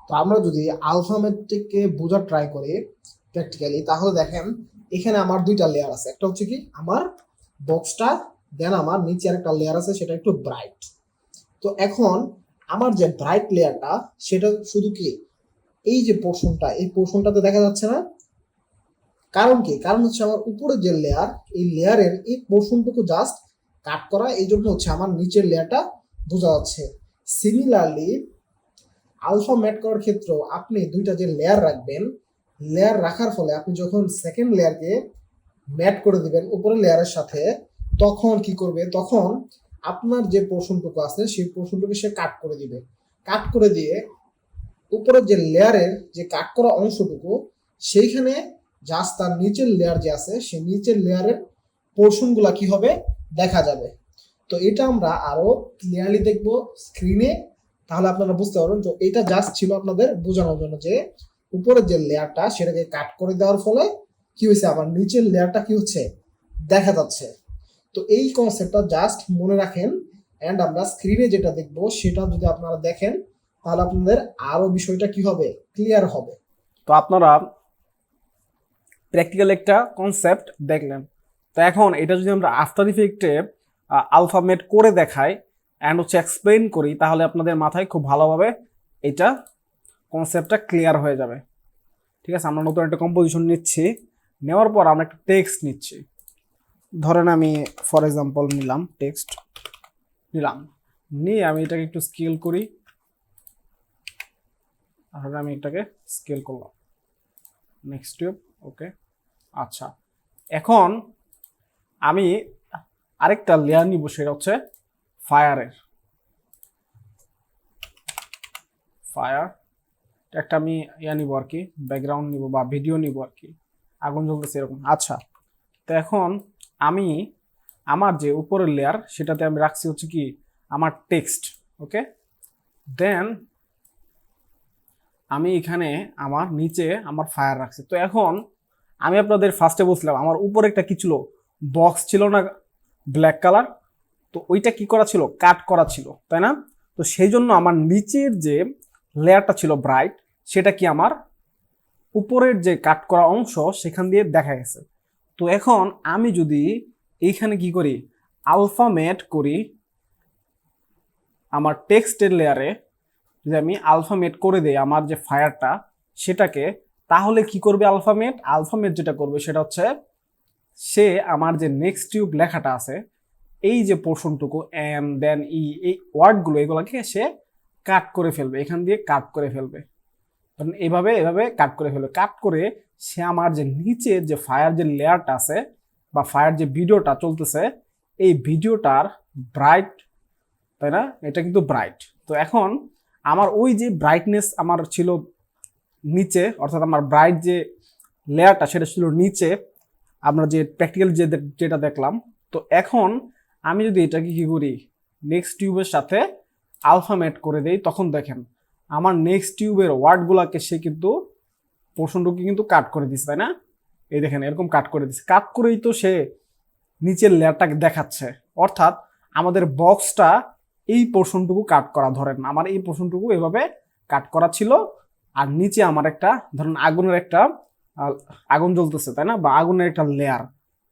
তো আমরা যদি আলফামেটকে বোঝার ট্রাই করি প্র্যাকটিক্যালি, তাহলে দেখেন এখানে আমার দুইটা লেয়ার আছে। একটা হচ্ছে কি আমার বক্সটা, দেন আমার নিচে আরেকটা লেয়ার আছে, সেটা একটু ব্রাইট। তো এখন আমার যে ব্রাইট লেয়ারটা, সেটা শুধু কি এই যে পোর্শনটা, এই পোর্শনটাতে দেখা যাচ্ছে না। কারণ কি? কারণ হচ্ছে আমার উপরের যে লেয়ার, এই লেয়ারের এই পোর্শনটুকু জাস্ট কাট করা, এই জন্য হচ্ছে আমার নিচের লেয়ারটা বোঝা যাচ্ছে। সিমিলারলি আলফা ম্যাট করার ক্ষেত্রেও আপনি দুইটা যে লেয়ার রাখবেন, লেয়ার রাখার ফলে আপনি যখন সেকেন্ড লেয়ারকে ম্যাট করে দিবেন উপরের লেয়ারের সাথে, তখন কি করবে? তখন আপনার যে পোর্শনটুকু আছে সেই পোর্শনটুকু সে কাট করে দিবে। কাট করে দিয়ে উপরের যে লেয়ারের যে কাট করা অংশটুকু, সেইখানে জাস্ট তার নিচের লেয়ার যে আছে, সেই নিচের লেয়ারের পোর্শনগুলা কি হবে দেখা যাবে। তো এটা আমরা আরো ক্লিয়ারলি দেখবো স্ক্রিনে, তাহলে আপনারা বুঝতে পারবেন। তো এটা জাস্ট ছিল আপনাদের বোঝানোর জন্য যে উপরের যে লেয়ারটা সেটাকে কাট করে দেওয়ার ফলে কি হয়েছে, আবার নিচের লেয়ারটা কি হচ্ছে দেখা যাচ্ছে। তো এই কনসেপ্টটা জাস্ট মনে রাখেন, এন্ড আমরা স্ক্রিনে যেটা দেখবো সেটা যদি আপনারা দেখেন, তাহলে আপনাদের আরো বিষয়টা কি হবে ক্লিয়ার হবে। তো আপনারা প্র্যাকটিক্যাল একটা কনসেপ্ট দেখলেন। তো এখন এটা যদি আমরা আফটার ইফেক্টে আলফামেট করে দেখাই অ্যান্ড হচ্ছে এক্সপ্লেন করি, তাহলে আপনাদের মাথায় খুব ভালোভাবে এটা কনসেপ্টটা ক্লিয়ার হয়ে যাবে। ঠিক আছে, আমরা নতুন একটা কম্পোজিশন নিচ্ছি, নেওয়ার পর আমরা একটা টেক্সট নিচ্ছি। ধরেন আমি ফর এক্সাম্পল নিলাম টেক্সট, নিলাম, নিয়ে আমি এটাকে একটু স্কেল করি। তাহলে আমি এটাকে স্কেল করলাম, নেক্সট টিউব, ওকে। আচ্ছা, এখন আমি আরেকটা লেয়ার নিব, সেটা হচ্ছে ফায়ারের। ফায়ার একটা আমি নিব আর কি, ব্যাকগ্রাউন্ড নিব বা ভিডিও নিব আর কি, আগুন জ্বলতেছে এরকম। আচ্ছা, তো এখন আমি আমার যে উপরের লেয়ার সেটাতে আমি রাখছি হচ্ছে কি আমার টেক্সট, ওকে। দেন আমি এখানে আমার নিচে আমার ফায়ার রাখছি। তো এখন আমি আপনাদের ফার্স্টে বলছিলাম আমার উপরে একটা কি ছিল, বক্স ছিল না, ব্ল্যাক কালার। তো ওইটা কি করা ছিল, কাট করা ছিল, তাই না? তো সেই জন্য আমার নিচের যে লেয়ারটা ছিল ব্রাইট, সেটা কি আমার উপরের যে কাট করা অংশ সেখান দিয়ে দেখা গেছে। তো এখন আমি যদি এইখানে কি করি, আলফামেট করি আমার টেক্সটের লেয়ারে, যদি আমি আলফামেট করে দেই আমার যে ফায়ারটা সেটাকে, তাহলে কি করবে আলফামেট? আলফামেট যেটা করবে সেটা হচ্ছে সে আমার যে নেক্সট টিউব লেখাটা আছে, এই যে পোর্শনটুকু এম দেন ই, এই ওয়ার্ডগুলো এগুলোকে সে কাট করে ফেলবে, এখান দিয়ে কাট করে ফেলবে, এইভাবে এভাবে কাট করে ফেলবে। কাট করে সে আমার যে নিচের যে ফায়ার যে লেয়ারটা আছে বা ফায়ার যে ভিডিওটা চলতেছে, এই ভিডিওটার ব্রাইট, তাই না, এটা কিন্তু ব্রাইট। তো এখন আমার ওই যে ব্রাইটনেস আমার ছিল নিচে, অর্থাৎ আমার ব্রাইট যে লেয়ারটা সেটা ছিল নিচে, আমরা যে প্র্যাকটিক্যাল যেটা দেখলাম। তো এখন আমি যদি এটাকে কি করি, নেক্সট টিউবের সাথে আলফামেট করে দেই, তখন দেখেন আমার নেক্সট টিউবের ওয়ার্ডগুলোকে সে কিন্তু পোর্শনটুকু কিন্তু কাট করে দিচ্ছে, তাই না? এই দেখেন এরকম কাট করে দিচ্ছে, কাট করেই তো সে নিচের লেয়ারটাকে দেখাচ্ছে। অর্থাৎ আমাদের বক্সটা এই পোর্শনটুকু কাট করা, ধরেন আমার এই পোর্শনটুকু এভাবে কাট করা ছিল, আর নিচে আমার একটা ধরেন আগুনের একটা আগুন জ্বলতেছে, তাই না, বা আগুনের একটা লেয়ার।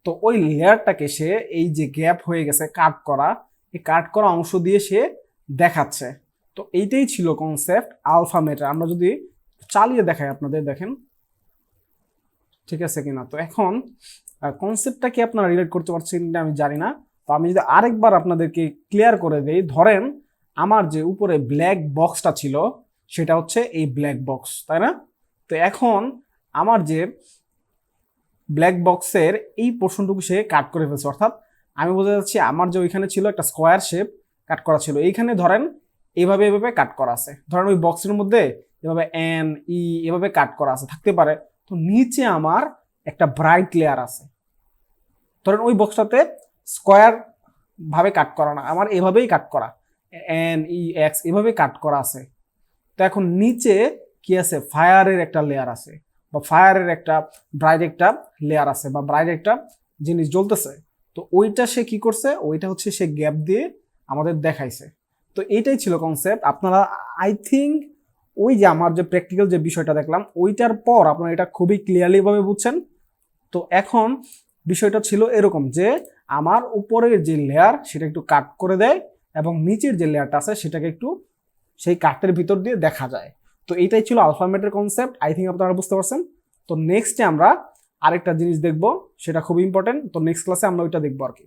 তো ওই লেয়ারটাকে সে এই যে গ্যাপ হয়ে গেছে কাট করা, এই কাট করা অংশ দিয়ে সে দেখাচ্ছে। তো এইটাই ছিল কনসেপ্ট আলফামেটার। আমরা যদি চালিয়ে দেখাই আপনাদের, দেখেন ঠিক আছে কিনা। তো এখন কনসেপ্টটা কি আপনারা রিলেট করতে পারছেন কিনা আমি জানি না। তো আমি যদি আরেকবার আপনাদেরকে ক্লিয়ার করে দেই, ধরেন আমার যে উপরে ব্ল্যাক বক্সটা ছিল সেটা হচ্ছে এই ব্ল্যাক বক্স, তাই না? তো এখন আমার যে ব্ল্যাক বক্সের এই পোর্শনটুকু সে কাট করে ফেলছে, অর্থাৎ আমি বোঝা যাচ্ছি আমার যে ওইখানে ছিল একটা স্কোয়ার শেপ কাট করা ছিল, এইখানে ধরেন এইভাবে এভাবে কাট করা আছে, ধরেন ওই বক্সের মধ্যে এভাবে এন ই এভাবে কাট করা আছে থাকতে পারে। তো নিচে আমার একটা ব্রাইট লেয়ার আছে, ধরেন ওই বক্সটাতে স্কোয়ার ভাবে কাট করা না, আমার এভাবেই কাট করা, এন ই এক্স এভাবে কাট করা আছে। তো এখন নিচে কি আছে, ফায়ারের একটা লেয়ার আছে, বা ফায়ারের একটা ব্রাইট একটা লেয়ার আছে, বা ব্রাইট একটা জিনিস জ্বলতেছে। তো ওইটা সে কি করছে, ওইটা হচ্ছে সে গ্যাপ দিয়ে আমাদের দেখাইছে। তো এইটাই ছিল কনসেপ্ট। আপনারা আই থিঙ্ক ওই যে আমার যে প্র্যাকটিক্যাল যে বিষয়টা দেখলাম ওইটার পর আপনারা এটা খুবই ক্লিয়ারলি ভাবে বুঝছেন। তো এখন বিষয়টা ছিল এরকম যে আমার উপরের যে লেয়ার সেটা একটু কাট করে দেয় এবং নিচের যে লেয়ারটা আছে সেটাকে একটু সেই কাটের ভিতর দিয়ে দেখা যায়। তো এইটাই ছিল আলফামেটের কনসেপ্ট, আই থিঙ্ক আপনারা বুঝতে পারছেন। তো নেক্সটে আমরা আরেকটা জিনিস দেখব, সেটা খুব ইম্পর্টেন্ট। তো নেক্সট ক্লাসে আমরা ওইটা দেখবো আর কি।